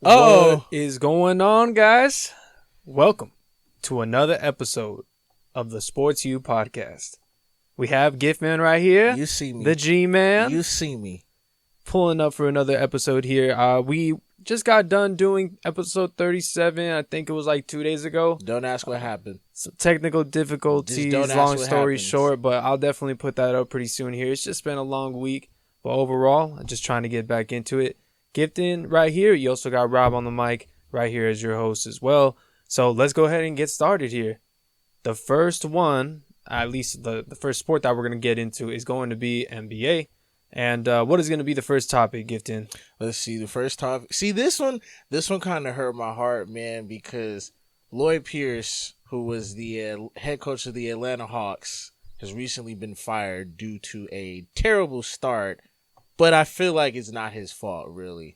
What is going on, guys? Welcome to another episode of the Sports U podcast. We have Giftman right here. You see me. The G-Man. You see me. Pulling up for another episode here. We just got done doing episode 37. I think it was like 2 days ago. Don't ask what happened. Some technical difficulties, long story short, but I'll definitely put that up pretty soon here. It's just been a long week, but overall, I'm just trying to get back into it. Gifton right here. You also got Rob on the mic right here as your host as well. So let's go ahead and get started here. The first one, at least the first sport that we're going to get into is going to be NBA. And what is going to be the first topic, Gifton? Let's see, the first topic. See, this one kind of hurt my heart, man, because Lloyd Pierce, who was the head coach of the Atlanta Hawks, has recently been fired due to a terrible start. But I feel like it's not his fault, really.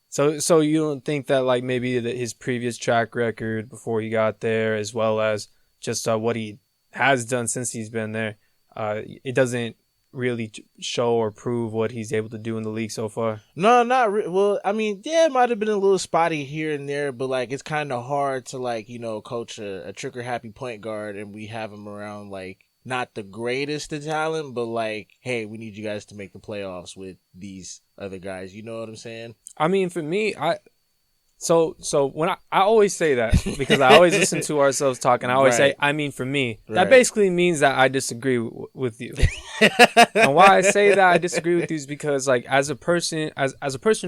So you don't think that like maybe his previous track record before he got there, as well as just what he has done since he's been there, it doesn't really show or prove what he's able to do in the league so far? No, not well. I mean, yeah, it might have been a little spotty here and there, but like it's kind of hard to like coach a trigger happy point guard, and we have him around like. Not the greatest of talent, but like, hey, we need you guys to make the playoffs with these other guys. You know what I'm saying? I mean, for me, So when I always say that because I always listen to ourselves talking. I always say, I mean, for me, that basically means that I disagree with you. And why I say that I disagree with you is because, like, as a person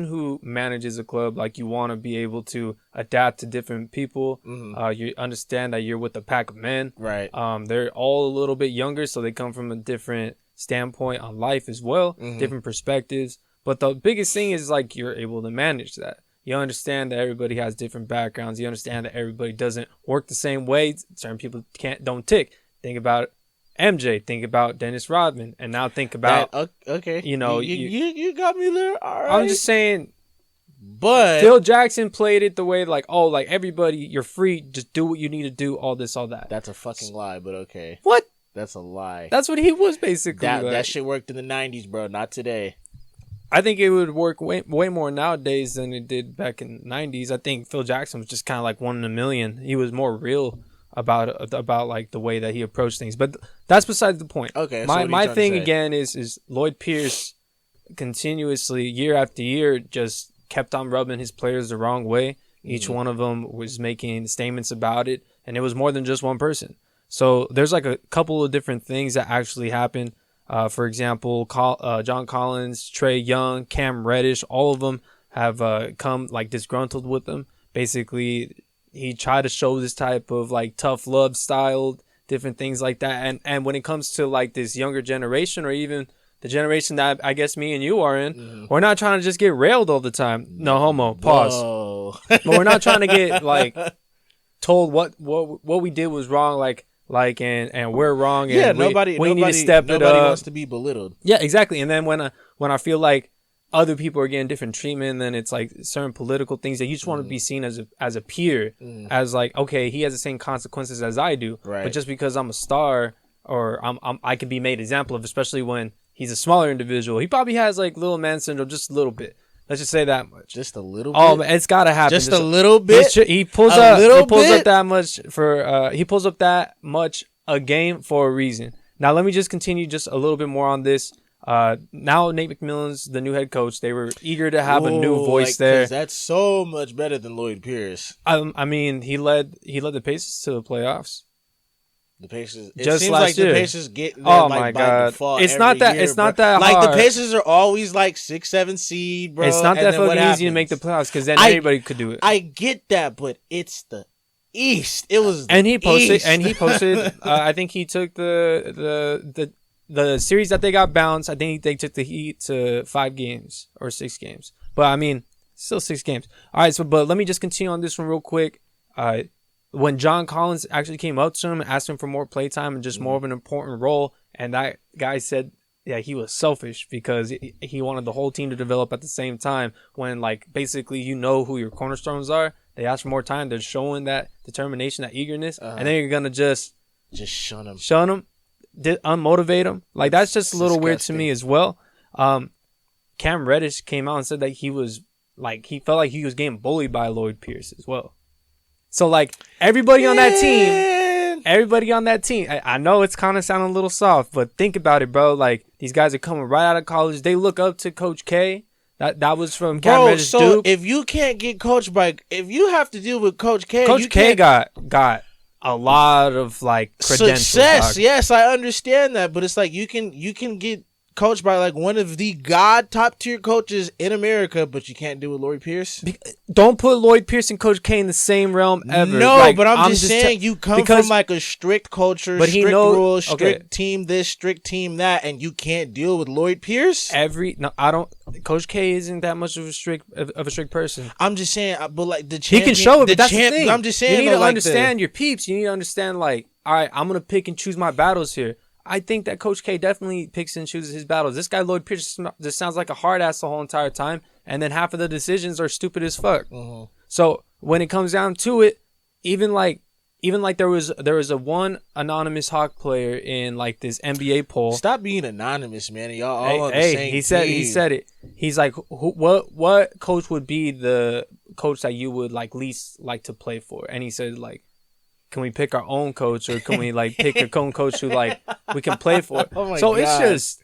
who manages a club, like, you want to be able to adapt to different people. Mm-hmm. You understand that you're with a pack of men. Right. They're all a little bit younger, so they come from a different standpoint on life as well, different perspectives. But the biggest thing is, like, you're able to manage that. You understand that everybody has different backgrounds. You understand that everybody doesn't work the same way. Certain people don't tick. Think about MJ. Think about Dennis Rodman. And now think about okay. You got me there. All right. I'm just saying. But Phil Jackson played it the way like everybody, you're free. Just do what you need to do. All this, all that. That's a fucking lie. But okay. What? That's a lie. That's what he was basically. That shit worked in the 90s, bro. Not today. I think it would work way more nowadays than it did back in the 90s. I think Phil Jackson was just kind of like one in a million. He was more real about like the way that he approached things. But that's besides the point. Okay. My thing again is Lloyd Pierce continuously year after year just kept on rubbing his players the wrong way. Each one of them was making statements about it, and it was more than just one person. So there's like a couple of different things that actually happened. For example, John Collins, Trae Young, Cam Reddish, all of them have come like disgruntled with him. Basically, he tried to show this type of like tough love style, different things like that. And when it comes to like this younger generation, or even the generation that I guess me and you are in, we're not trying to just get railed all the time. No homo. Pause. But we're not trying to get like told what we did was wrong. And we're wrong. And we need to step it up. Nobody wants to be belittled. Yeah, exactly. And then when I feel like other people are getting different treatment, then it's like certain political things that you just want to be seen as a peer, as like, okay, he has the same consequences as I do. Right. But just because I'm a star or I can be made example of, especially when he's a smaller individual, he probably has like little man syndrome just a little bit. Let's just say that much. Just a little bit? Oh, it's got to happen. Just a little bit? He pulls up that much a game for a reason. Now, let me just continue just a little bit more on this. Now, Nate McMillan's the new head coach. They were eager to have a new voice there. That's so much better than Lloyd Pierce. I mean, he led the Pacers to the playoffs. The Pacers. It just seems like the Pacers get there by default. It's not that hard. Like the Pacers are always like 6-7 seed, bro. It's not that fucking easy to make the playoffs because then anybody could do it. I get that, but it's the East. It was he posted. I think he took the series that they got bounced. I think they took the Heat to 5 games or 6 games. But I mean, still 6 games. All right. But let me just continue on this one real quick. When John Collins actually came up to him and asked him for more playtime and just more of an important role, and that guy said, yeah, he was selfish because he wanted the whole team to develop at the same time when, like, basically you know who your cornerstones are. They ask for more time. They're showing that determination, that eagerness, and then you're going to just shun them, unmotivate them. Like, that's just a little weird to me as well. Cam Reddish came out and said that he was like he felt like he was getting bullied by Lloyd Pierce as well. So like everybody on that team, I know it's kind of sounding a little soft, but think about it, bro. Like these guys are coming right out of college. They look up to Coach K. That was from Cat so Duke. If you can't get coached by, if you have to deal with Coach K, Coach K got a lot of like credentials. Success. Yes, I understand that, but it's like you can get coached by like one of the top tier coaches in America, but you can't do with Lloyd Pierce. Don't put Lloyd Pierce and Coach K in the same realm ever. No, like, but I'm just saying you come from like a strict culture, strict rules, strict team this, strict team that, and you can't deal with Lloyd Pierce. I don't. Coach K isn't that much of a strict person. I'm just saying, but like the champion, he can show it. But that's the thing. I'm just saying, you need to like understand your peeps. You need to understand, like, all right, I'm gonna pick and choose my battles here. I think that Coach K definitely picks and chooses his battles. This guy, Lloyd Pierce, just sounds like a hard ass the whole entire time. And then half of the decisions are stupid as fuck. Mm-hmm. So when it comes down to it, even like there was a one anonymous Hawk player in like this NBA poll. Stop being anonymous, man. Y'all all on the same he said it. He's like, what coach would be the coach that you would like least like to play for? And he said like, can we pick our own coach, or can we like pick a coach who like we can play for? So God. It's just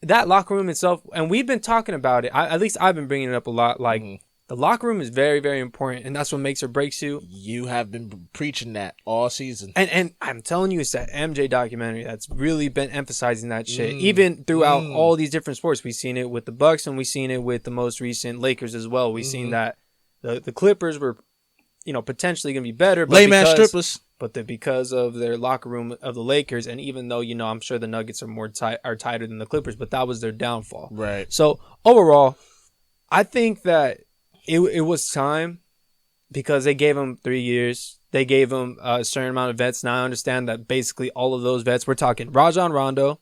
that locker room itself, and we've been talking about it. At least I've been bringing it up a lot. Like the locker room is very, very important, and that's what makes or breaks you. You have been preaching that all season, and I'm telling you, it's that MJ documentary that's really been emphasizing that shit. Even throughout all these different sports, we've seen it with the Bucks, and we've seen it with the most recent Lakers as well. We've seen that the Clippers were, potentially going to be better. But Layman strippers. But because of their locker room of the Lakers, and even though, I'm sure the Nuggets are tighter than the Clippers, but that was their downfall. Right. So, overall, I think that it was time, because they gave him 3 years. They gave him a certain amount of vets. Now, I understand that basically all of those vets, we're talking Rajon Rondo.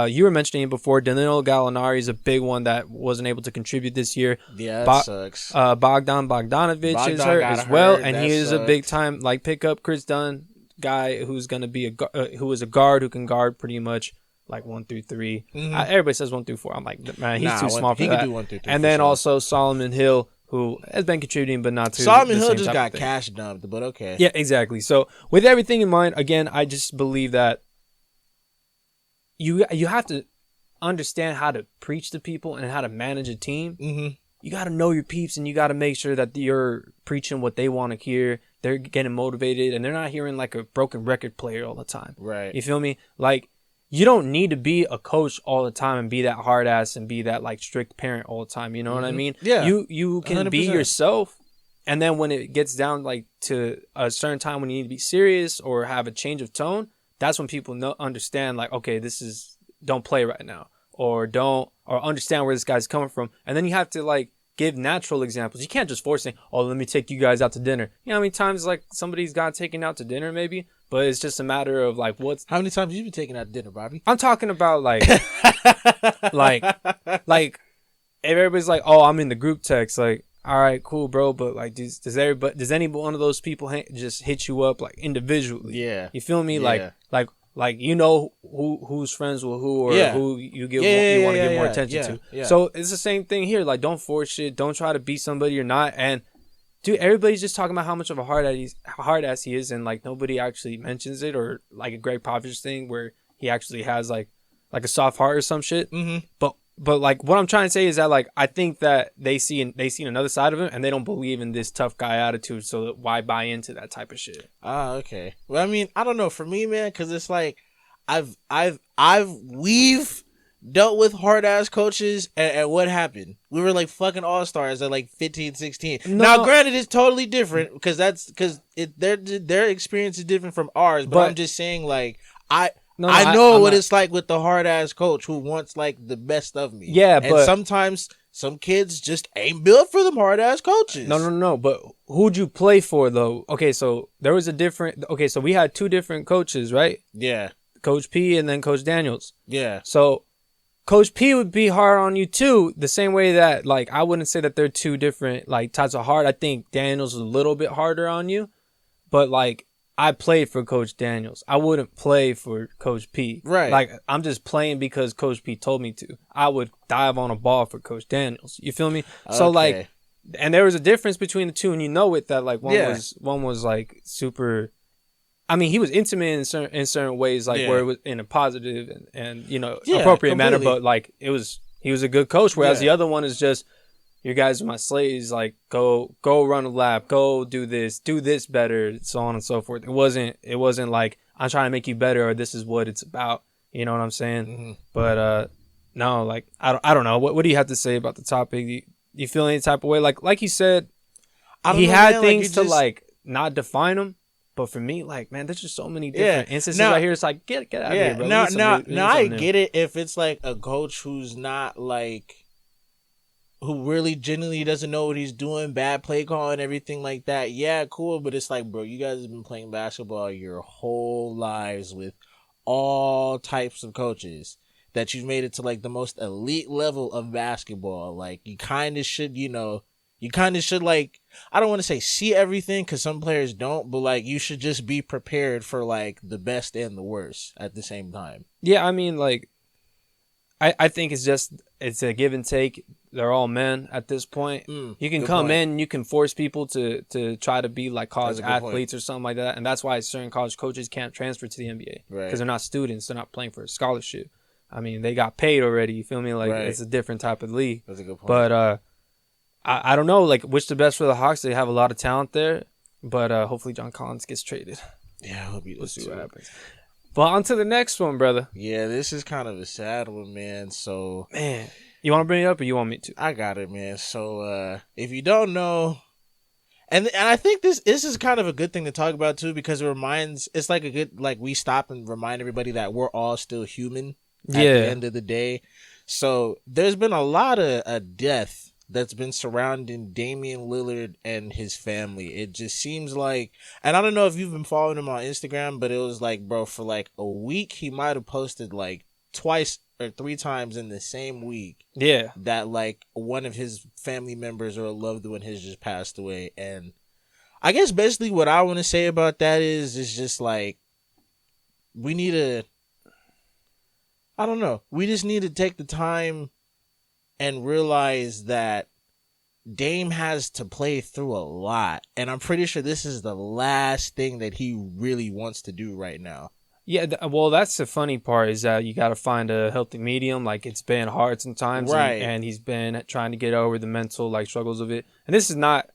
You were mentioning it before. Danilo Gallinari is a big one that wasn't able to contribute this year. Yeah, that sucks. Bogdanovich is hurt as well, and he is a big time like pickup. Chris Dunn, guy who's gonna be who is a guard who can guard pretty much like 1 through 3. Everybody says 1 through 4. I'm like, man, he's too small for that. He can do 1 through 3. And then also Solomon Hill, who has been contributing, but not to Solomon Hill just got cash dumped, but okay. Yeah, exactly. So with everything in mind, again, I just believe that you have to understand how to preach to people and how to manage a team. You got to know your peeps, and you got to make sure that you're preaching what they want to hear. They're getting motivated, and they're not hearing like a broken record player all the time. Right. You feel me? Like, you don't need to be a coach all the time and be that hard ass and be that like strict parent all the time. You know what I mean? Yeah. You can 100%. Be yourself. And then when it gets down like to a certain time when you need to be serious or have a change of tone, that's when people understand, like, okay, don't play right now, or understand where this guy's coming from. And then you have to, like, give natural examples. You can't just force saying, oh, let me take you guys out to dinner. You know how many times, like, somebody's got taken out to dinner, maybe? But it's just a matter of, like, how many times have you been taken out to dinner, Bobby? I'm talking about, like, like, if everybody's like, oh, I'm in the group text, like, all right, cool, bro, but like, does any one of those people just hit you up like individually? Yeah, you feel me? Yeah. Like who's friends with who, or who you want to give more attention to. Yeah. So it's the same thing here. Like, don't force shit. Don't try to be somebody you're not. And dude, everybody's just talking about how much of a hard ass he is, and like nobody actually mentions it, or like a Greg Popovich thing where he actually has like a soft heart or some shit. But like, what I'm trying to say is that, like, I think that they see another side of him, and they don't believe in this tough guy attitude. So why buy into that type of shit? Okay. Well, I mean, I don't know. For me, man, because it's like we've dealt with hard ass coaches, and what happened? We were like fucking all-stars at like 15, 16. No. Now, granted, it's totally different because their experience is different from ours. But I'm just saying, like, I know what it's like with the hard-ass coach who wants, like, the best of me. Yeah, but sometimes some kids just ain't built for them hard-ass coaches. No. But who'd you play for, though? Okay, so so we had 2 different coaches, right? Yeah. Coach P and then Coach Daniels. Yeah. So Coach P would be hard on you, too, the same way that, like, I wouldn't say that they're 2 different, like, types of hard. I think Daniels is a little bit harder on you, but, like, I played for Coach Daniels. I wouldn't play for Coach P. Right. Like, I'm just playing because Coach P told me to. I would dive on a ball for Coach Daniels. You feel me? Okay. So, like, and there was a difference between the two, and you know it that like Yeah. one was like super. I mean, he was intimate in certain ways, like where it was in a positive and you know appropriate manner, but like he was a good coach. Whereas the other one is just, you guys are my slaves. Like go run a lap, go do this better, so on and so forth. It wasn't like I'm trying to make you better or this is what it's about. You know what I'm saying? Mm-hmm. But no, like I don't know. What do you have to say about the topic? You feel any type of way? Like you said, he had things to like not define him. But for me, like, man, there's just so many different instances right here. It's like, get out of here, bro. Now I get it if it's like a coach who's not like, who really genuinely doesn't know what he's doing, bad play call and everything like that. Yeah, cool. But it's like, bro, you guys have been playing basketball your whole lives with all types of coaches that you've made it to like the most elite level of basketball. Like, you kind of should, like, I don't want to say see everything because some players don't, but like you should just be prepared for like the best and the worst at the same time. Yeah, I mean, like, I think it's a give and take. They're all men at this point. You can come in, you can force people to try to be like college athletes or something like that, and that's why certain college coaches can't transfer to the NBA because they're not students. They're not playing for a scholarship. I mean, they got paid already. You feel me? Like it's a different type of league. That's a good point. But I don't know, like, which the best for the Hawks. They have a lot of talent there, but hopefully John Collins gets traded. Yeah, I hope he does. We'll see what happens. But on to the next one, brother. Yeah, this is kind of a sad one, man. So, man, you want to bring it up or you want me to? I got it, man. So, if you don't know, and I think this is kind of a good thing to talk about too, because it's like a good, like, we stop and remind everybody that we're all still human at the end of the day. So there's been a lot of death that's been surrounding Damian Lillard and his family. It just seems like, and I don't know if you've been following him on Instagram, but it was like, bro, for like a week, he might have posted like twice or three times in the same week. Yeah. That like one of his family members or a loved one has just passed away. And I guess basically what I want to say about that is just like, we just need to take the time and realize that Dame has to play through a lot. And I'm pretty sure this is the last thing that he really wants to do right now. Yeah, well, that's the funny part is that you got to find a healthy medium. Like, it's been hard sometimes, right? And he's been trying to get over the mental like struggles of it. And this is not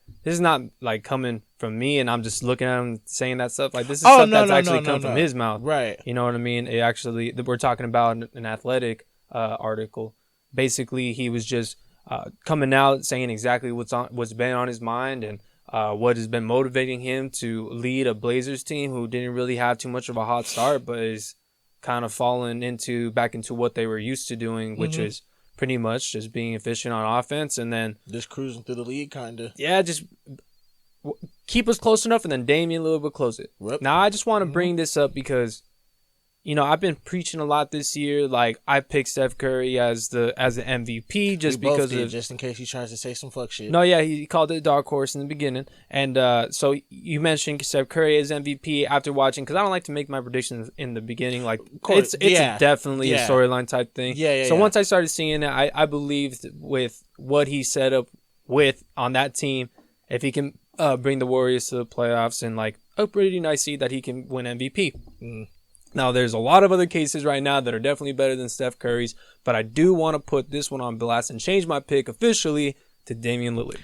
like coming from me, and I'm just looking at him saying that stuff. Like, this is stuff that's actually come from his mouth, right? You know what I mean? It actually, we're talking about an athletic article. Basically, he was just coming out saying exactly what's been on his mind and what has been motivating him to lead a Blazers team who didn't really have too much of a hot start, but is kind of fallen back into what they were used to doing, which is pretty much just being efficient on offense and then just cruising through the league, kind of. Yeah, just keep us close enough, and then Damian Lillard will close it. Yep. Now, I just want to bring this up because, you know, I've been preaching a lot this year. Like, I picked Steph Curry as the MVP just in case he tries to say some fuck shit. No, yeah, he called it a dark horse in the beginning. And so you mentioned Steph Curry as MVP after watching, because I don't like to make my predictions in the beginning. Like, it's definitely a storyline type thing. So once I started seeing it, I believed with what he set up with on that team, if he can bring the Warriors to the playoffs and like a pretty nice seed, that he can win MVP. Now, there's a lot of other cases right now that are definitely better than Steph Curry's, but I do want to put this one on blast and change my pick officially to Damian Lillard.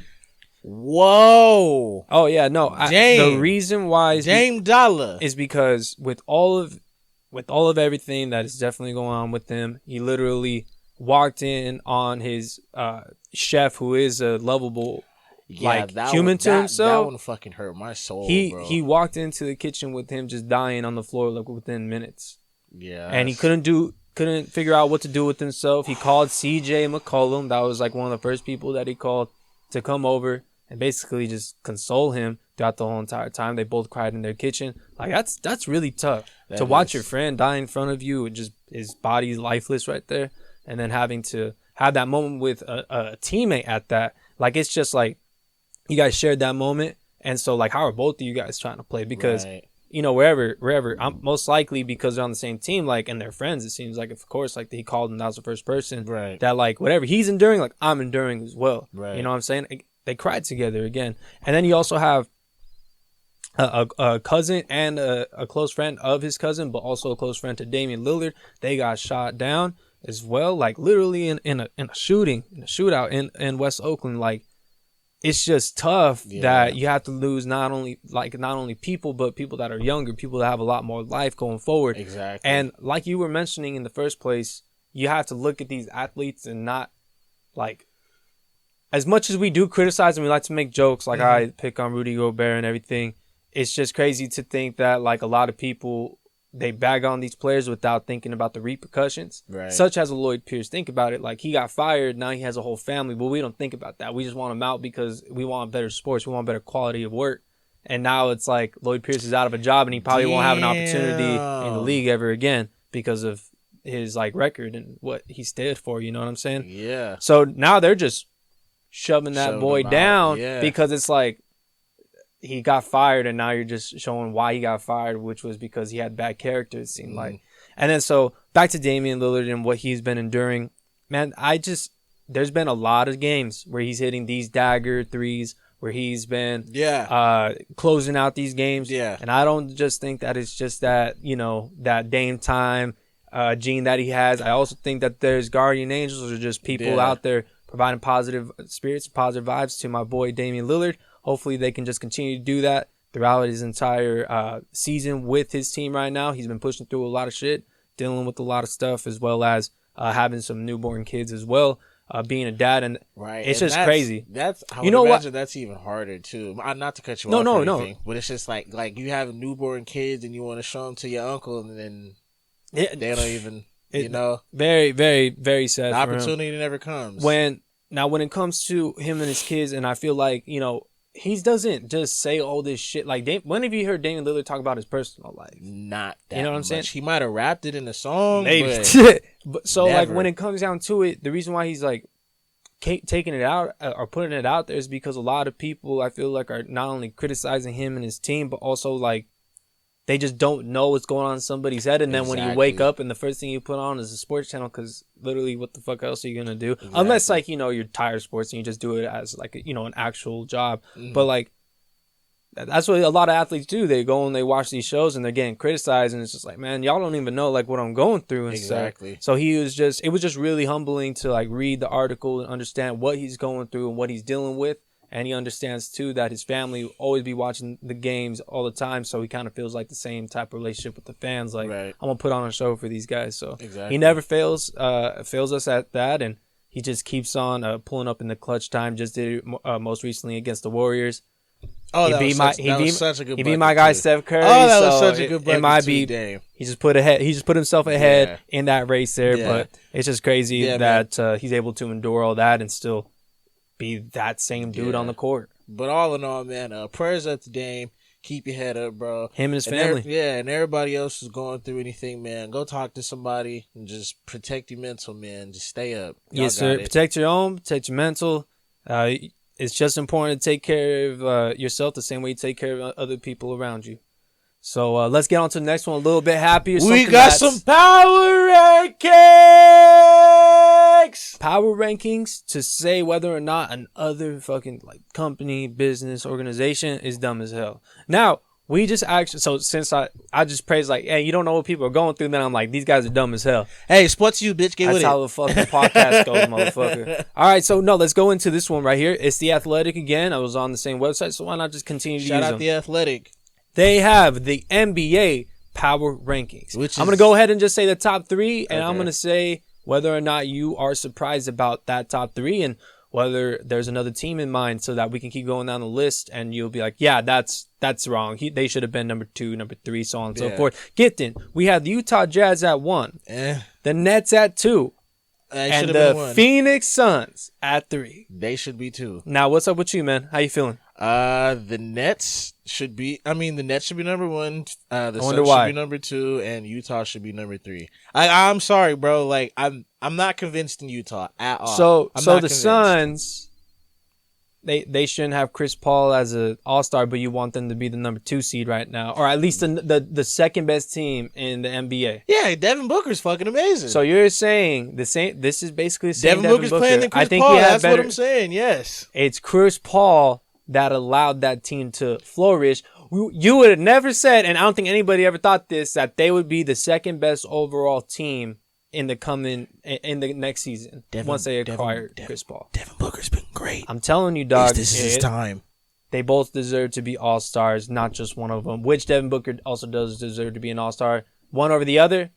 Whoa! Oh yeah, no. The reason why is because with all of everything that is definitely going on with him, he literally walked in on his chef, who is a lovable. Human to himself. That one fucking hurt my soul, bro. He walked into the kitchen with him just dying on the floor like within minutes. Yeah. And he couldn't figure out what to do with himself. He called CJ McCollum. That was like one of the first people that he called to come over and basically just console him throughout the whole entire time. They both cried in their kitchen. Like, that's really tough to watch your friend die in front of you and just his body's lifeless right there, and then having to have that moment with a teammate at that. Like, it's just like, you guys shared that moment, and so like, how are both of you guys trying to play? Because you know, wherever, I'm most likely because they're on the same team, like, and they're friends. It seems like, of course, like he called him, that was the first person, that like whatever he's enduring, like I'm enduring as well. You know what I'm saying? they cried together again. And then you also have a cousin and a close friend of his cousin, but also a close friend to Damian Lillard. They got shot down as well, like literally in a shootout in West Oakland. Like, it's just tough that you have to lose not only people, but people that are younger, people that have a lot more life going forward. Exactly. And like you were mentioning in the first place, you have to look at these athletes and not, like, as much as we do criticize and we like to make jokes, like I pick on Rudy Gobert and everything, it's just crazy to think that, like, a lot of people, they bag on these players without thinking about the repercussions, such as a Lloyd Pierce. Think about it. Like, he got fired. Now he has a whole family, but we don't think about that. We just want him out because we want better sports. We want better quality of work. And now it's like Lloyd Pierce is out of a job and he probably won't have an opportunity in the league ever again because of his, like, record and what he stood for. You know what I'm saying? Yeah. So now they're just shoving that boy down because it's like, he got fired, and now you're just showing why he got fired, which was because he had bad character, it seemed like. And then so back to Damian Lillard and what he's been enduring. Man, there's been a lot of games where he's hitting these dagger threes, where he's been closing out these games. Yeah. And I don't just think that it's just that, that Dame time gene that he has. I also think that there's guardian angels or just people out there providing positive spirits, positive vibes to my boy Damian Lillard. Hopefully they can just continue to do that throughout his entire season with his team right now. He's been pushing through a lot of shit, dealing with a lot of stuff, as well as having some newborn kids as well, being a dad. And it's just crazy. I would imagine that's even harder, too. Not to cut you off or anything, but it's just like you have newborn kids and you want to show them to your uncle, and then they don't even, Very, very, very sad. The opportunity never comes. When it comes to him and his kids, and I feel like, he doesn't just say all this shit. Like, when have you heard Damian Lillard talk about his personal life? Not that. You know what I'm saying? He might have rapped it in a song, maybe. But so, like, when it comes down to it, the reason why he's like taking it out or putting it out there is because a lot of people, I feel like, are not only criticizing him and his team, but also like they just don't know what's going on in somebody's head. And then when you wake up and the first thing you put on is a sports channel, because literally what the fuck else are you going to do? Exactly. Unless, like, you're tired of sports and you just do it as, like, an actual job. But, like, that's what a lot of athletes do. They go and they watch these shows and they're getting criticized. And it's just like, man, y'all don't even know, like, what I'm going through and stuff. So it was just really humbling to, like, read the article and understand what he's going through and what he's dealing with. And he understands, too, that his family will always be watching the games all the time. So he kind of feels like the same type of relationship with the fans. Like, I'm going to put on a show for these guys. So he never fails us at that. And he just keeps on pulling up in the clutch time. Just did it most recently against the Warriors. Oh, that was such a good bucket. He beat my guy, Steph Curry. Oh, that was such a good bucket. It might be, Dame. He just put himself ahead in that race there. But it's just crazy that he's able to endure all that and still be that same dude on the court. But all in all, man, prayers up to Dame. Keep your head up, bro. Him and his family. And everybody else is going through anything, man. Go talk to somebody and just protect your mental, man. Just stay up. Yes, sir. Protect your own, protect your mental. It's just important to take care of yourself the same way you take care of other people around you. So let's get on to the next one a little bit happier. We got some power rankings. Power rankings to say whether or not another fucking like company, business, organization is dumb as hell. Now, we just actually, so since I just praise like, hey, you don't know what people are going through, then I'm like, these guys are dumb as hell. Hey, sports you, bitch, get with it. That's how the fucking podcast goes, motherfucker. All right, so no, let's go into this one right here. It's The Athletic again. I was on the same website, so why not just continue to use them? Shout out The Athletic. They have the NBA Power Rankings. I'm going to go ahead and just say the top three, and I'm going to say whether or not you are surprised about that top three and whether there's another team in mind so that we can keep going down the list and you'll be like, yeah, that's wrong. They should have been number 2, number 3, so on and so forth. Gifton, we have the Utah Jazz at 1, the Nets at 2, and the Phoenix Suns at 3. They should be 2. Now, what's up with you, man? How you feeling? The Nets should be number 1. The Suns should be number 2, and Utah should be number 3. I'm sorry, bro. Like I'm not convinced in Utah at all. So the Suns, they shouldn't have Chris Paul as an all-star, but you want them to be the number 2 seed right now, or at least the second best team in the NBA. Yeah, Devin Booker's fucking amazing. So you're saying the same? This is basically the same. Devin Booker's playing than Chris Paul. That's what I'm saying. Yes, it's Chris Paul that allowed that team to flourish. You would have never said, and I don't think anybody ever thought this, that they would be the second best overall team in the next season once they acquired Chris Paul. Devin Booker's been great. I'm telling you, dog. This is his time. They both deserve to be all-stars, not just one of them, which Devin Booker also does deserve to be an all-star. One over the other,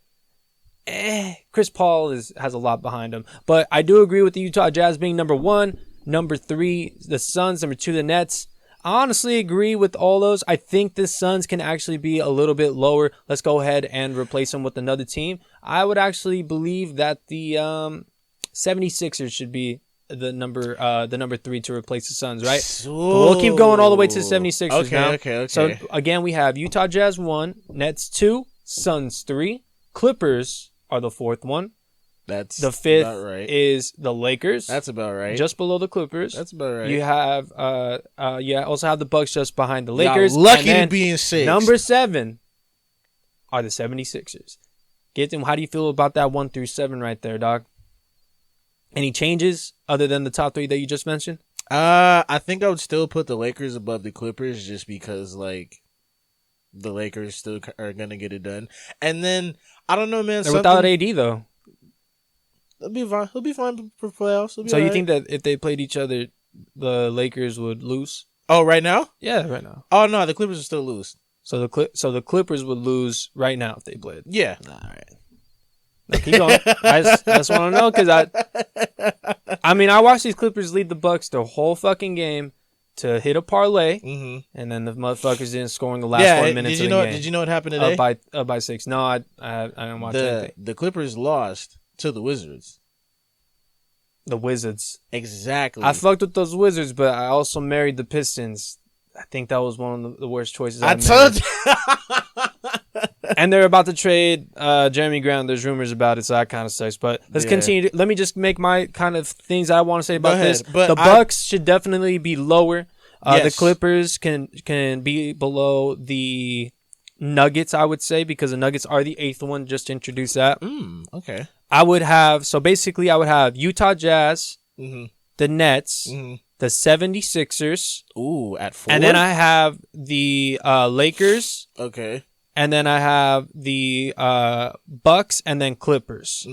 Chris Paul has a lot behind him. But I do agree with the Utah Jazz being number 1, number 3, the Suns, number 2, the Nets. I honestly agree with all those. I think the Suns can actually be a little bit lower. Let's go ahead and replace them with another team. I would actually believe that the 76ers should be the number 3 to replace the Suns, right? So we'll keep going all the way to the 76ers now. Okay. So again, we have Utah Jazz 1, Nets 2, Suns 3, Clippers are the 4th one. That's the 5th about right. is the Lakers. That's about right. Just below the Clippers. That's about right. You have also have the Bucks just behind the Lakers. Lucky to be in 6th. Number 7 are the 76ers. How do you feel about that 1 through 7 right there, dog? Any changes other than the top 3 that you just mentioned? I think I would still put the Lakers above the Clippers just because like the Lakers still are gonna get it done. And then I don't know, man. They're without AD though. He'll be fine. He'll be fine for playoffs. So you think that if they played each other, the Lakers would lose? Oh, right now? Yeah, right now. Oh no, the Clippers will still lose. So the Clippers would lose right now if they played. Yeah. All right. No, keep going. I just want to know because I watched these Clippers lead the Bucks the whole fucking game to hit a parlay, and then the motherfuckers didn't score in the last 4 minutes of the game. Did you know what happened today? Up by 6. No, I didn't watch anything. The Clippers lost to the Wizards. The Wizards. Exactly. I fucked with those Wizards, but I also married the Pistons. I think that was one of the worst choices I told you. And they're about to trade Jeremy Grant. There's rumors about it, so that kind of sucks. But let's continue. Let me just make my kind of things I want to say about this. The Bucks should definitely be lower. Yes. The Clippers can be below the Nuggets, I would say, because the Nuggets are the 8th one. Just to introduce that. Okay. I would have Utah Jazz, the Nets, the 76ers. Ooh, at 4? And then I have the Lakers. Okay. And then I have the Bucks and then Clippers.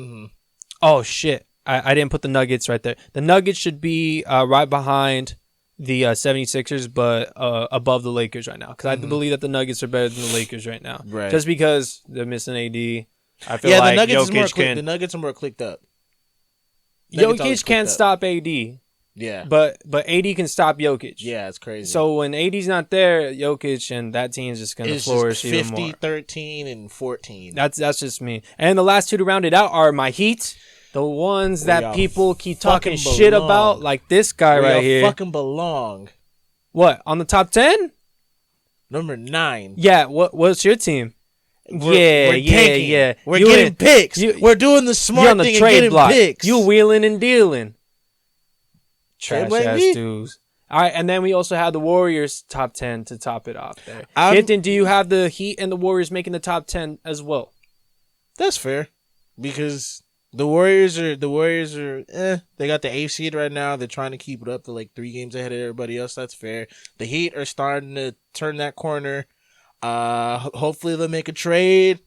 Oh, shit. I didn't put the Nuggets right there. The Nuggets should be right behind the 76ers, but above the Lakers right now. Because I believe that the Nuggets are better than the Lakers right now. Right. Just because they're missing AD. I feel like the Nuggets are more clicked up. Jokic can't stop AD. Yeah. But AD can stop Jokic. Yeah, it's crazy. So when AD's not there, Jokic and that team's just going to flourish even more. 50, 13, and 14. That's just me. And the last 2 to round it out are my Heat. The ones that people keep talking shit about, like this guy right here. Fucking belong. What, on the top 10? Number 9. Yeah, what's your team? We're getting picks. We're doing the smart thing and getting picks. You wheeling and dealing. Trash ass dudes. All right, and then we also have the Warriors top 10 to top it off there. Gyfton, do you have the Heat and the Warriors making the top 10 as well? That's fair, because the Warriors are they got the 8th seed right now. They're trying to keep it up to like 3 games ahead of everybody else. That's fair. The Heat are starting to turn that corner. Hopefully they'll make a trade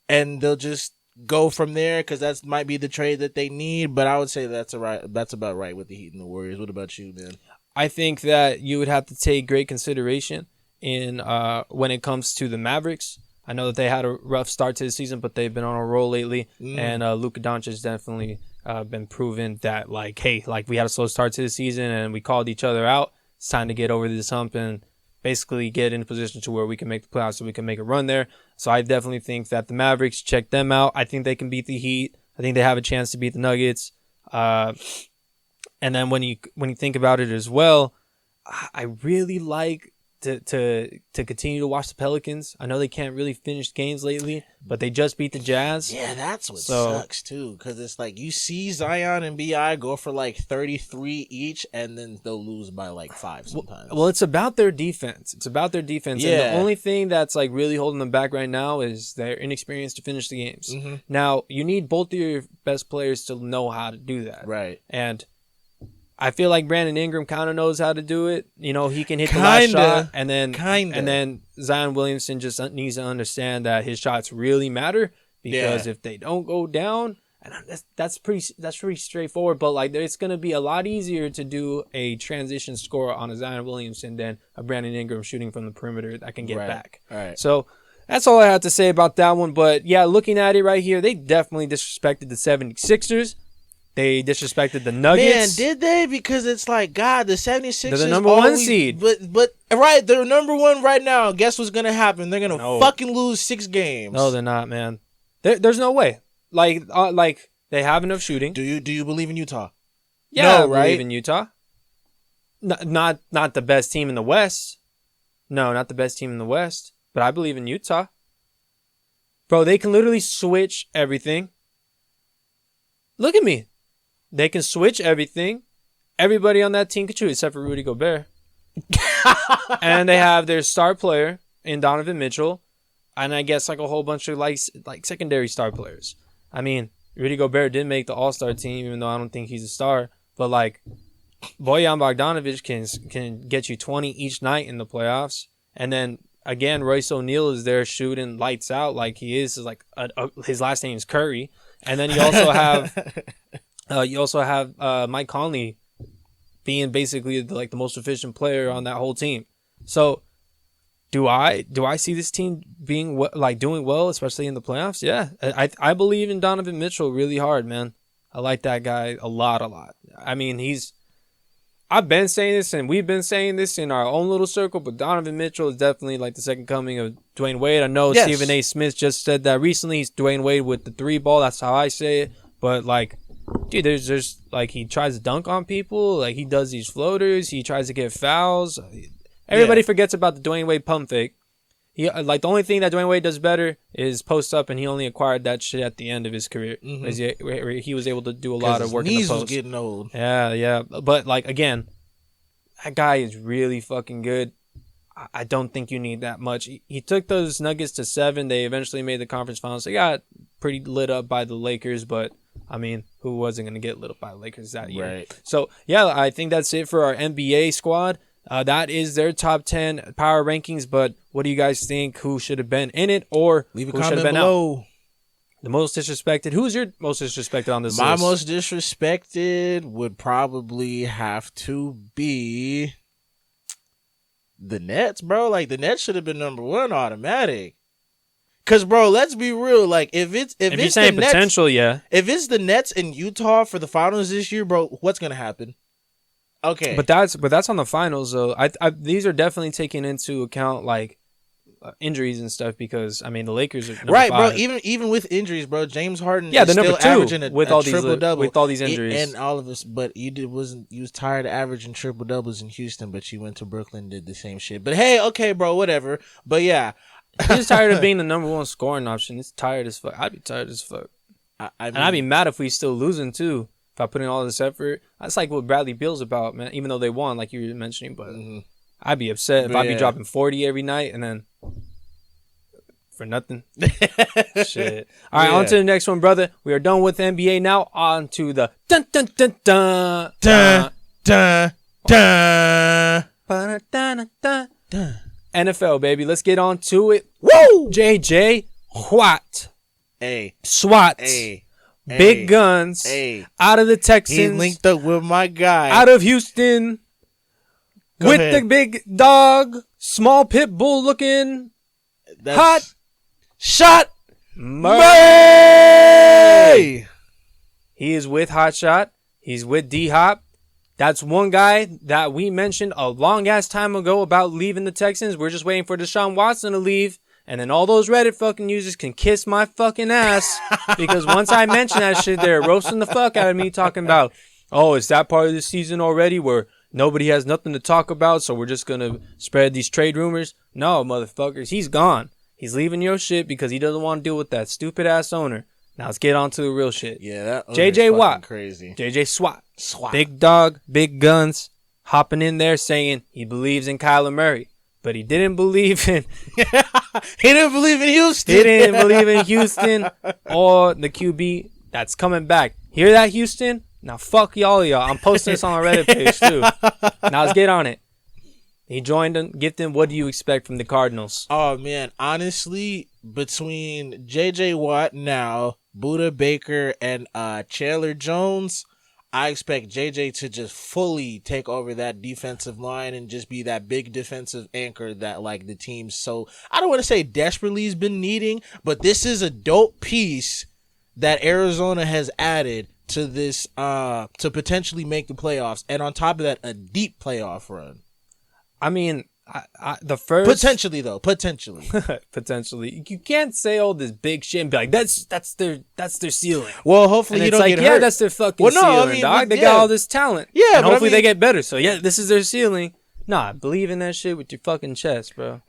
and they'll just go from there, because that might be the trade that they need. But I would say that's about right with the Heat and the Warriors. What about you, man? I think that you would have to take great consideration in when it comes to the Mavericks. I know that they had a rough start to the season, but they've been on a roll lately. And Luka Doncic has definitely been proven that, like, hey, like, we had a slow start to the season and we called each other out. It's time to get over this hump and basically get in a position to where we can make the playoffs, so we can make a run there. So I definitely think that the Mavericks, check them out. I think they can beat the Heat. I think they have a chance to beat the Nuggets. And then when you think about it as well, I really like to continue to watch the Pelicans. I know they can't really finish games lately, but they just beat the Jazz. Yeah, that's what sucks too, because it's like you see Zion and Bi go for like 33 each, and then they'll lose by like 5 sometimes. Well, it's about their defense. Yeah. And the only thing that's like really holding them back right now is their inexperience to finish the games. Mm-hmm. Now, you need both of your best players to know how to do that. Right. And I feel like Brandon Ingram kind of knows how to do it. You know, he can hit the last shot, and then Zion Williamson just needs to understand that his shots really matter, because if they don't go down, and that's pretty straightforward. But like, it's gonna be a lot easier to do a transition score on a Zion Williamson than a Brandon Ingram shooting from the perimeter that can get back. Right. So that's all I have to say about that one. But yeah, looking at it right here, they definitely disrespected the 76ers. They disrespected the Nuggets. Man, did they? Because it's like, God, the 76ers... They're the number one seed. But right, they're number one right now. Guess what's going to happen? They're going to fucking lose 6 games. No, they're not, man. There's no way. Like they have enough shooting. Do you believe in Utah? Yeah, I believe in Utah. Not the best team in the West. No, not the best team in the West. But I believe in Utah. Bro, they can literally switch everything. Look at me. They can switch everything. Everybody on that team can shoot except for Rudy Gobert. And they have their star player in Donovan Mitchell. And I guess like a whole bunch of like secondary star players. I mean, Rudy Gobert did make the All-Star team, even though I don't think he's a star. But like, Bojan Bogdanovic can get you 20 each night in the playoffs. And then again, Royce O'Neal is there shooting lights out like he is. Like his last name is Curry. And then you also have Mike Conley being basically the most efficient player on that whole team. So do I see this team being doing well, especially in the playoffs? Yeah, I believe in Donovan Mitchell really hard, man. I like that guy a lot. I mean, I've been saying this, and we've been saying this in our own little circle, but Donovan Mitchell is definitely like the second coming of Dwayne Wade. I know Stephen A. Smith just said that recently. He's Dwayne Wade with the 3 ball. That's how I say it. But like, dude, there's like, he tries to dunk on people. Like, he does these floaters. He tries to get fouls. Everybody forgets about the Dwayne Wade pump fake. The only thing that Dwayne Wade does better is post up, and he only acquired that shit at the end of his career. Mm-hmm. He was able to do a lot of work in the post. His knees was getting old. Yeah. But like, again, that guy is really fucking good. I don't think you need that much. He took those Nuggets to 7. They eventually made the conference finals. They got pretty lit up by the Lakers, but I mean, who wasn't going to get lit up by the Lakers that year? Right. So, yeah, I think that's it for our NBA squad. That is their top 10 power rankings, but what do you guys think? Who should have been in it, or leave a who comment below? Out? The most disrespected. Who's your most disrespected on this list? My most disrespected would probably have to be the Nets, bro. Like, the Nets should have been number 1 automatic. Cause, bro, let's be real. Like, if you're saying the Nets, potential, yeah. If it's the Nets in Utah for the finals this year, bro, what's gonna happen? Okay, but that's on the finals though. These are definitely taking into account like injuries and stuff, because I mean the Lakers are number 5. Bro. Even with injuries, bro, James Harden is they're still number 2 averaging with all these injuries and all of us. But you was tired of averaging triple doubles in Houston, but you went to Brooklyn and did the same shit. But hey, okay, bro, whatever. But yeah, he's just tired of being the number 1 scoring option. It's tired as fuck. I'd be tired as fuck. And I'd be mad if we still losing too. If I put in all this effort, that's like what Bradley Beal's about, man. Even though they won, like you were mentioning, but I'd be upset if I'd be dropping 40 every night and then for nothing. Shit. All right, on to the next one, brother. We are done with NBA now. On to the dun dun dun dun dun dun dun dun dun. NFL, baby. Let's get on to it. Woo! JJ Watt. SWAT. Big guns out of the Texans. He linked up with my guy. Out of Houston. Go with ahead. The big dog. Small pit bull looking. Hot shot Murray. He is with Hot Shot. He's with D-Hop. That's one guy that we mentioned a long ass time ago about leaving the Texans. We're just waiting for Deshaun Watson to leave. And then all those Reddit fucking users can kiss my fucking ass, because once I mention that shit, they're roasting the fuck out of me talking about, oh, is that part of the season already where nobody has nothing to talk about, so we're just going to spread these trade rumors. No, motherfuckers, he's gone. He's leaving your shit because he doesn't want to deal with that stupid-ass owner. Now let's get on to the real shit. Yeah, that J.J. Watt. Crazy. J.J. Swat. Big dog, big guns, hopping in there saying he believes in Kyler Murray. But he didn't believe in... He didn't believe in Houston. He didn't believe in Houston or the QB that's coming back. Hear that, Houston? Now fuck y'all. I'm posting this on our Reddit page too. Now let's get on it. He joined them. Gyfton, what do you expect from the Cardinals? Oh, man. Honestly, between J.J. Watt now, Budda Baker, and Chandler Jones, I expect J.J. to just fully take over that defensive line and just be that big defensive anchor that, like, the team so, I don't want to say desperately has been needing, but this is a dope piece that Arizona has added to this, to potentially make the playoffs. And on top of that, a deep playoff run. I mean, the first potentially. Potentially, you can't say all this big shit and be like, that's their ceiling. Well, hopefully you don't get hurt. Yeah, that's their fucking ceiling, dog. They got all this talent. Yeah, and hopefully they get better. So yeah, this is their ceiling. Nah, believe in that shit with your fucking chest, bro.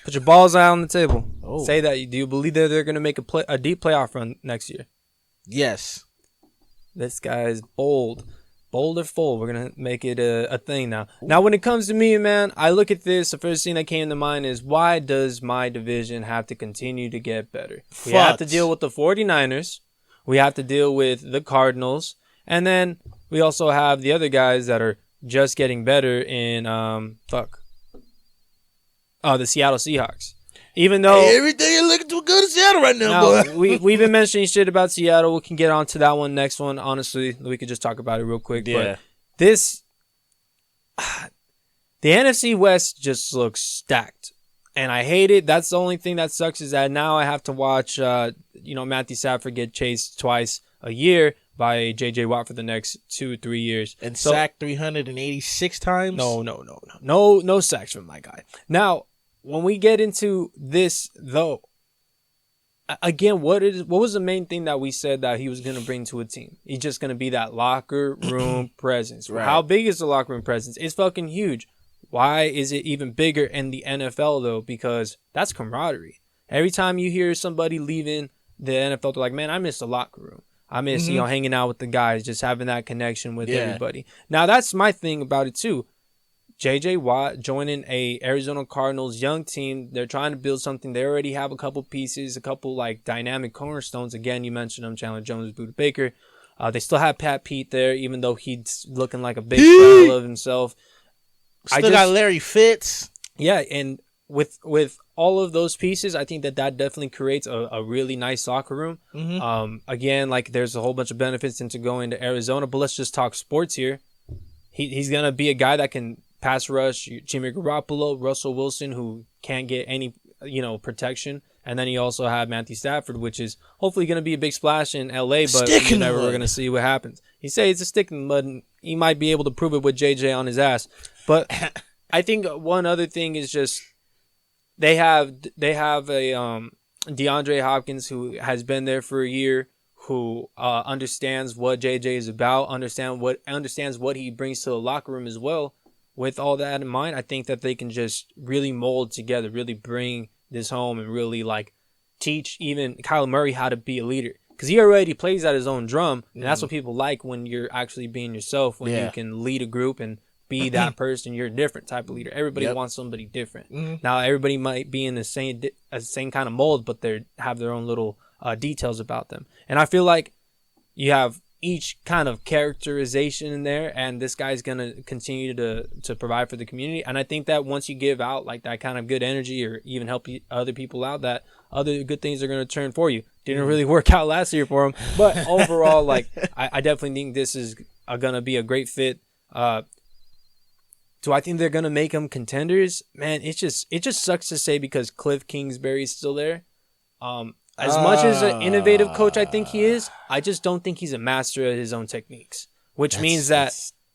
Put your balls out on the table. Oh. Say that. Do you believe that they're gonna make a deep playoff run next year? Yes. This guy is bold. Bold or full, we're going to make it a thing now. Now, when it comes to me, man, I look at this. The first thing that came to mind is, why does my division have to continue to get better? We have to deal with the 49ers. We have to deal with the Cardinals. And then we also have the other guys that are just getting better in, the Seattle Seahawks. Even though everything is looking too good in Seattle right now, boy. we've been mentioning shit about Seattle. We can get on to that one next one. Honestly, we could just talk about it real quick. Yeah. But the NFC West just looks stacked, and I hate it. That's the only thing that sucks, is that now I have to watch, Matthew Stafford get chased twice a year by J.J. Watt for the next 2-3 years, and sacked 386 times. No sacks from my guy. Now, when we get into this, though, again, what was the main thing that we said that he was going to bring to a team? He's just going to be that locker room presence. Right. How big is the locker room presence? It's fucking huge. Why is it even bigger in the NFL, though? Because that's camaraderie. Every time you hear somebody leaving the NFL, they're like, man, I miss the locker room. I miss, hanging out with the guys, just having that connection with everybody. Now, that's my thing about it, too. J.J. Watt joining a Arizona Cardinals young team. They're trying to build something. They already have a couple pieces, a couple like dynamic cornerstones. Again, you mentioned them, Chandler Jones, Budda Baker. They still have Pat Pete there, even though he's looking like a big fellow of himself. Still got Larry Fitz. Yeah, and with all of those pieces, I think that definitely creates a really nice locker room. Again, like there's a whole bunch of benefits into going to Arizona, but let's just talk sports here. He's going to be a guy that can pass rush, Jimmy Garoppolo, Russell Wilson, who can't get any, protection. And then you also have Matthew Stafford, which is hopefully going to be a big splash in LA, but we're going to see what happens. He says it's a stick in the mud, and he might be able to prove it with JJ on his ass. But I think one other thing is just they have a DeAndre Hopkins who has been there for a year, who understands what JJ is about, understands what he brings to the locker room as well. With all that in mind, I think that they can just really mold together, really bring this home, and really like teach even Kyler Murray how to be a leader, because he already plays at his own drum, and that's what people like when you're actually being yourself, when you can lead a group and be that person. You're a different type of leader. Everybody wants somebody different. Now everybody might be in the same kind of mold, but they have their own little details about them, and I feel like you have each kind of characterization in there, and this guy's gonna continue to provide for the community. And I think that once you give out like that kind of good energy, or even help other people out, that other good things are gonna turn for you. Didn't really work out last year for him, but overall, like I definitely think this is gonna be a great fit. Do I think they're gonna make them contenders? Man, it just sucks to say, because Cliff Kingsbury's still there. As much as an innovative coach I think he is, I just don't think he's a master at his own techniques. Which means that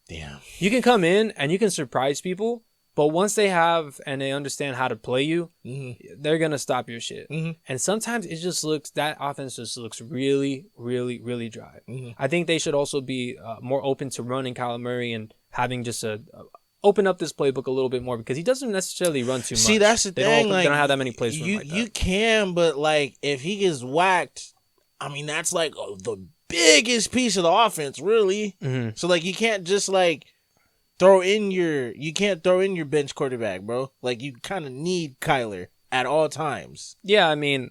you can come in and you can surprise people, but once they have and they understand how to play you, they're going to stop your shit. And sometimes it just looks, that offense just looks really, really, really dry. I think they should also be more open to running Kyler Murray and having just open up this playbook a little bit more because he doesn't necessarily run too much. See, that's the thing. They don't have that many plays for him like that. You can, but like if he gets whacked, I mean that's like the biggest piece of the offense, really. Mm-hmm. So like you can't just like throw in your bench quarterback, bro. Like you kind of need Kyler at all times. Yeah, I mean,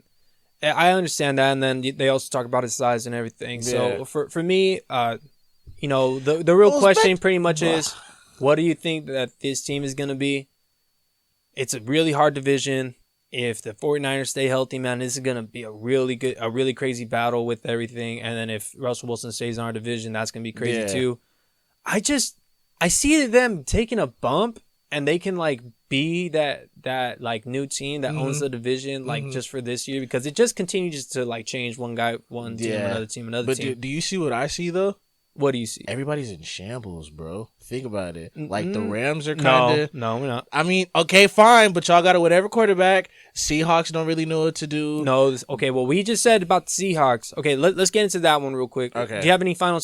I understand that, and then they also talk about his size and everything. Yeah. So for me, the real question pretty much is, what do you think that this team is going to be? It's a really hard division. If the 49ers stay healthy, man, this is going to be a really crazy battle with everything. And then if Russell Wilson stays in our division, that's going to be crazy too. I see them taking a bump, and they can like be that like new team that owns the division like just for this year, because it just continues to like change one team, another team. But do you see what I see though? What do you see? Everybody's in shambles, bro. Think about it. Like the Rams are kind of... No, we're not. I mean, okay, fine, but y'all got a whatever quarterback. Seahawks don't really know what to do. No, okay, well, we just said about the Seahawks. Okay, let's get into that one real quick. Okay. Do you have any final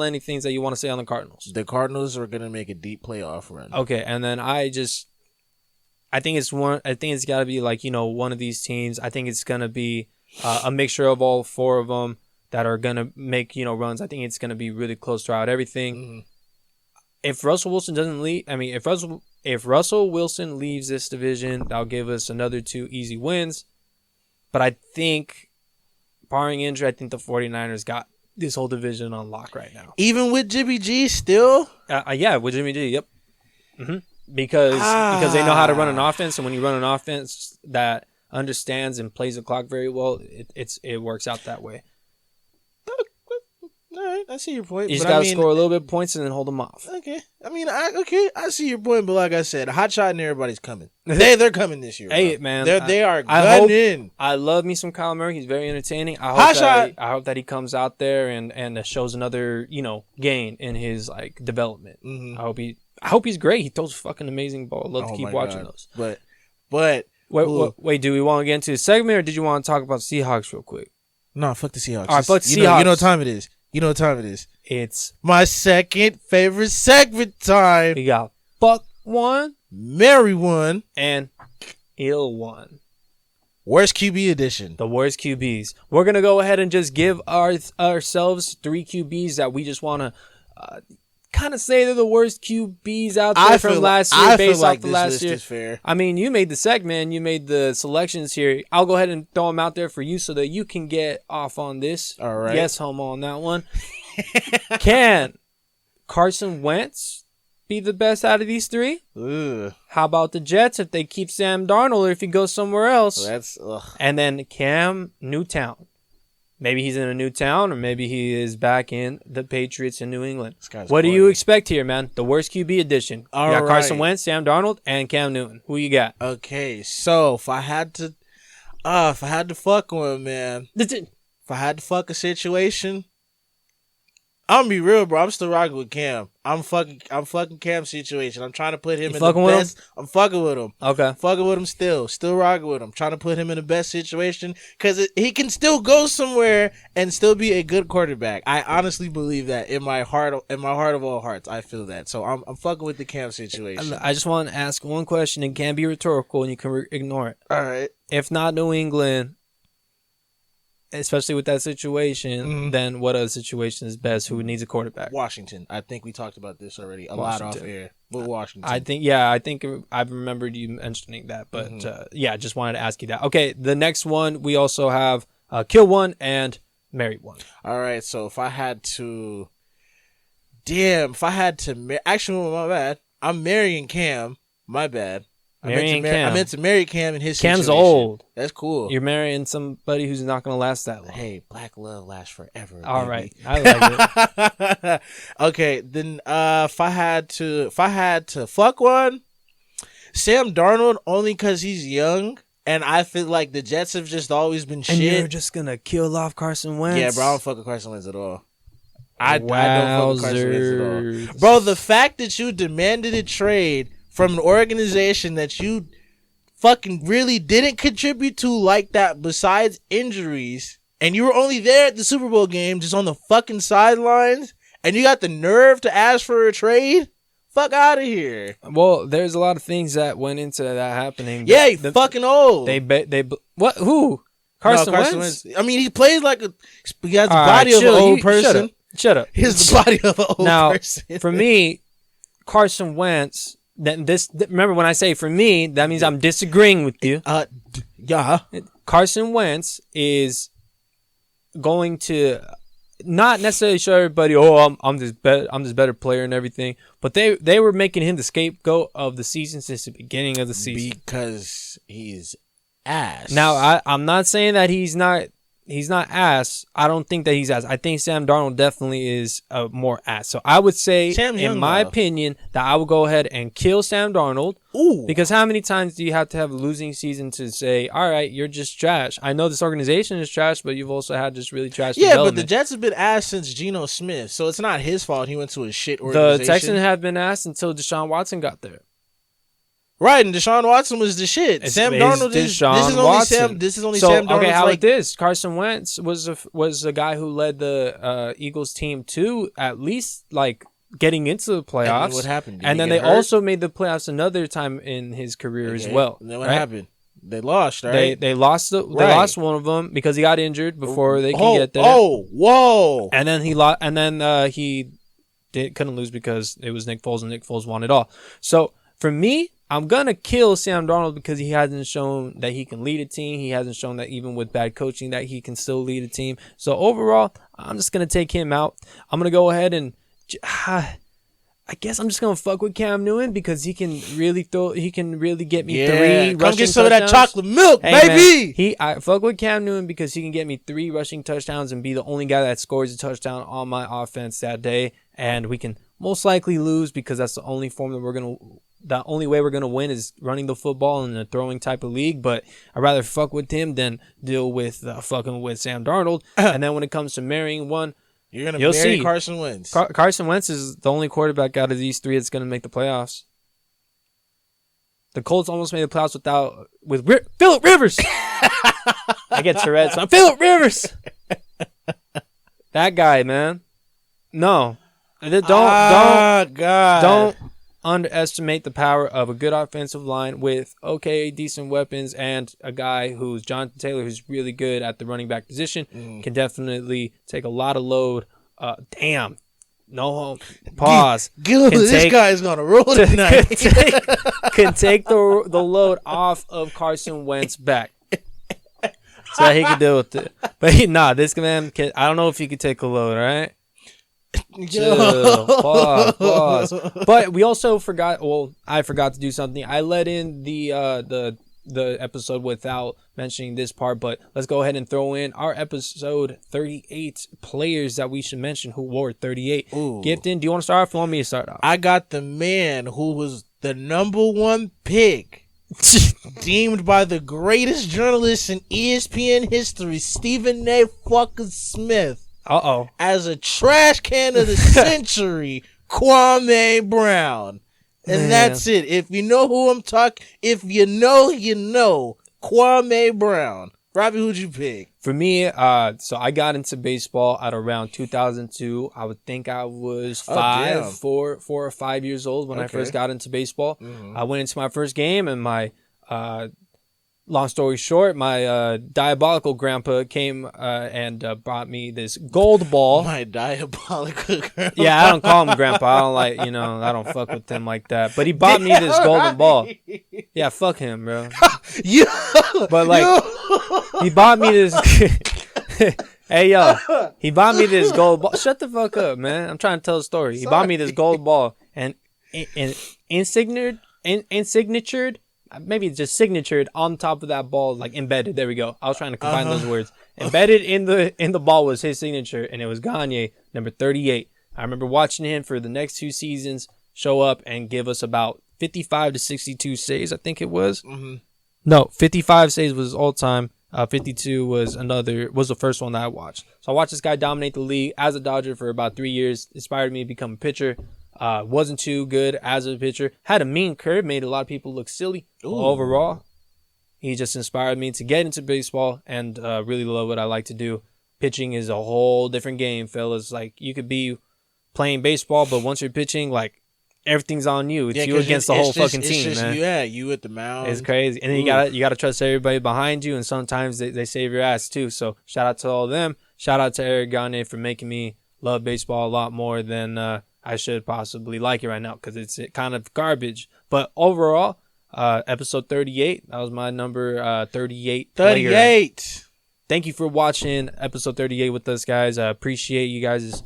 anything that you want to say on the Cardinals? The Cardinals are going to make a deep playoff run. Okay, and then I think it's got to be like, one of these teams. I think it's going to be a mixture of all four of them that are going to make, runs. I think it's going to be really close throughout everything. Mm-hmm. If Russell Wilson doesn't leave, if Russell Wilson leaves this division, that'll give us another 2 easy wins. But I think, barring injury, I think the 49ers got this whole division on lock right now. Even with Jimmy G still? Yeah, with Jimmy G, yep. Mm-hmm. Because they know how to run an offense, and when you run an offense that understands and plays the clock very well, it works out that way. All right, I see your point. You just got to score a little bit of points and then hold them off. Okay. I see your point, but like I said, hot shot and everybody's coming. They're coming this year. Hey, man. They are gunning. I love me some Kyler Murray. He's very entertaining. I hope that he comes out there and shows another, gain in his like development. Mm-hmm. I hope he's great. He throws fucking amazing ball. I love to keep watching those. But wait, do we want to get into the segment, or did you want to talk about Seahawks real quick? No, fuck the Seahawks. All right, fuck the Seahawks. You know what time it is. It's my second favorite segment time. We got fuck one, marry one, and ill one. Worst QB edition. The worst QBs. We're going to go ahead and just give ourselves 3 QBs that we just want to kind of say they're the worst QBs out there from last year based off the last year. Is fair. I mean, you made the segment, you made the selections here. I'll go ahead and throw them out there for you so that you can get off on this. All right. Yes, homo on that one. Can Carson Wentz be the best out of these 3? Ugh. How about the Jets if they keep Sam Darnold or if he goes somewhere else? Ugh. And then Cam Newtown. Maybe he's in a new town, or maybe he is back in the Patriots in New England. What do you expect here, man? The worst QB edition. You got Carson Wentz, Sam Darnold, and Cam Newton. Who you got? Okay, so if I had to fuck one, man. If I had to fuck a situation, I'm gonna be real, bro. I'm still rocking with Cam. I'm fucking Cam's situation. I'm trying to put him in the best. I'm fucking with him. Okay. I'm fucking with him still rocking with him. Trying to put him in the best situation because he can still go somewhere and still be a good quarterback. I honestly believe that in my heart of all hearts. I feel that. So I'm fucking with the Cam situation. I just want to ask one question. It can be rhetorical and you can ignore it. All right. If not New England, especially with that situation, then what other situation is best? Who needs a quarterback? Washington. I think we talked about this already a lot off air. But Washington. I think I remembered you mentioning that. But just wanted to ask you that. Okay, the next one, we also have kill one and marry one. All right, so if I had to... Actually, my bad. I'm marrying Cam. My bad. I meant to marry Cam in his Cam's situation. old. That's cool. You're marrying somebody who's not going to last that long. Hey, black love lasts forever. All right. I like it. Okay, then if I had to fuck one, Sam Darnold, only because he's young, and I feel like the Jets have just always been shit. And you're just going to kill off Carson Wentz? Yeah, bro, I don't fuck with Carson Wentz at all. I don't fuck with Carson Wentz at all. Bro, the fact that you demanded a trade from an organization that you fucking really didn't contribute to like that besides injuries, and you were only there at the Super Bowl game just on the fucking sidelines, And you got the nerve to ask for a trade? Fuck out of here. Well, there's a lot of things that went into that happening. Yeah, he's fucking old. What? Who? Carson Wentz? Wentz? I mean, he plays like he has the body of an old person. Shut up. He has the body of an old person. Now, for me, Carson Wentz. Remember when I say for me, that means I'm disagreeing with you. Yeah. Carson Wentz is going to not necessarily show everybody, I'm this better player and everything, but they were making him the scapegoat of the season since the beginning of the season because he's ass. Now I'm not saying that he's not ass. I don't think that he's ass. I think Sam Darnold definitely is more ass. So I would say, in my opinion, that I would go ahead and kill Sam Darnold. Ooh. Because how many times do you have to have a losing season to say, all right, you're just trash? I know this organization is trash, but you've also had just really trash development. But the Jets have been ass since Geno Smith, so it's not his fault he went to a shit organization. The Texans have been ass until Deshaun Watson got there. Right, and Deshaun Watson was the shit. Sam Darnold is Watson. This is only Sam Darnold. Okay, how about this? Carson Wentz was the guy who led the Eagles team to at least like getting into the playoffs. And what happened? And then they also made the playoffs another time in his career as well. And then what happened? They lost, right? They lost lost one of them because he got injured before they could get there. Whoa! And then he lost, and then he couldn't lose because it was Nick Foles, and Nick Foles won it all. So for me, I'm going to kill Sam Darnold because he hasn't shown that he can lead a team. He hasn't shown that even with bad coaching that he can still lead a team. So overall, I'm just going to take him out. I'm going to go ahead and I guess I'm just going to fuck with Cam Newton because he can really get me 3 rushing touchdowns. Come get some of that chocolate milk, baby. Man, I fuck with Cam Newton because he can get me 3 rushing touchdowns and be the only guy that scores a touchdown on my offense that day. And we can most likely lose because that's the only form that the only way we're going to win is running the football in a throwing type of league, but I'd rather fuck with him than deal with fucking with Sam Darnold. And then when it comes to marrying one, you're going to marry Carson Wentz. Carson Wentz is the only quarterback out of these 3 that's going to make the playoffs. The Colts almost made the playoffs with Phillip Rivers. I get Tourette's. I'm Phillip Rivers. That guy, man. No. Don't underestimate the power of a good offensive line with decent weapons and a guy who's Jonathan Taylor, who's really good at the running back position, can definitely take a lot of load. Pause. This guy's gonna roll tonight. Can take the load off of Carson Wentz back. So that he can deal with it. But this man I don't know if he could take a load, all right? Chill. Pause. But we also forgot. Well, I forgot to do something. I let in the episode without mentioning this part. But let's go ahead and throw in our episode 38 players that we should mention who wore 38. Ooh. Gyfton, do you want to start off? Or want me to start off? I got the man who was the #1 pick, deemed by the greatest journalist in ESPN history, Stephen A. fucking Smith. As a trash can of the century, Kwame Brown. And that's it. If you know who I'm talking, if you know, Kwame Brown. Robbie, who'd you pick? For me, so I got into baseball at around 2002. I would think I was 4 or 5 years old when I first got into baseball. Mm-hmm. I went into my first game and my, long story short, my diabolical grandpa came and brought me this gold ball. My diabolical grandpa? Yeah, I don't call him grandpa. I don't I don't fuck with him like that. But he bought me this golden ball. Yeah, fuck him, bro. But he bought me this. Hey, yo, he bought me this gold ball. Shut the fuck up, man. I'm trying to tell a story. He bought me this gold ball and insignatured, maybe just signatured on top of that ball, like embedded. There we go. I was trying to combine those words. Embedded in the ball was his signature, and it was Gagne, number 38. I remember watching him for the next 2 seasons show up and give us about 55 to 62 saves, I think it was. Mm-hmm. No, 55 saves was all time. 52 was the first one that I watched. So I watched this guy dominate the league as a Dodger for about 3 years. Inspired me to become a pitcher. Wasn't too good as a pitcher. Had a mean curve, made a lot of people look silly. Overall, he just inspired me to get into baseball and really love what I like to do. Pitching is a whole different game, fellas. Like, you could be playing baseball, but once you're pitching, like everything's on you. It's you against the whole fucking team, man. Yeah, you at the mound. It's crazy, and then you gotta trust everybody behind you, and sometimes they save your ass too. So shout out to all of them. Shout out to Eric Gagne for making me love baseball a lot more than I should possibly like it right now, because it's kind of garbage. But overall, episode 38, that was my number 38. 38. Thank you for watching episode 38 with us, guys. I appreciate you guys'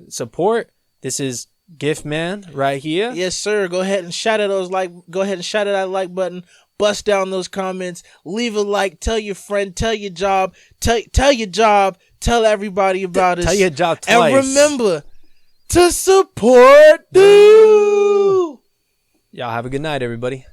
support. This is Gift Man right here. Yes, sir. Go ahead and shout out that like button. Bust down those comments. Leave a like. Tell your friend. Tell your job. Tell your job. Tell everybody about us. Tell your job twice. And remember to support. Y'all have a good night, everybody.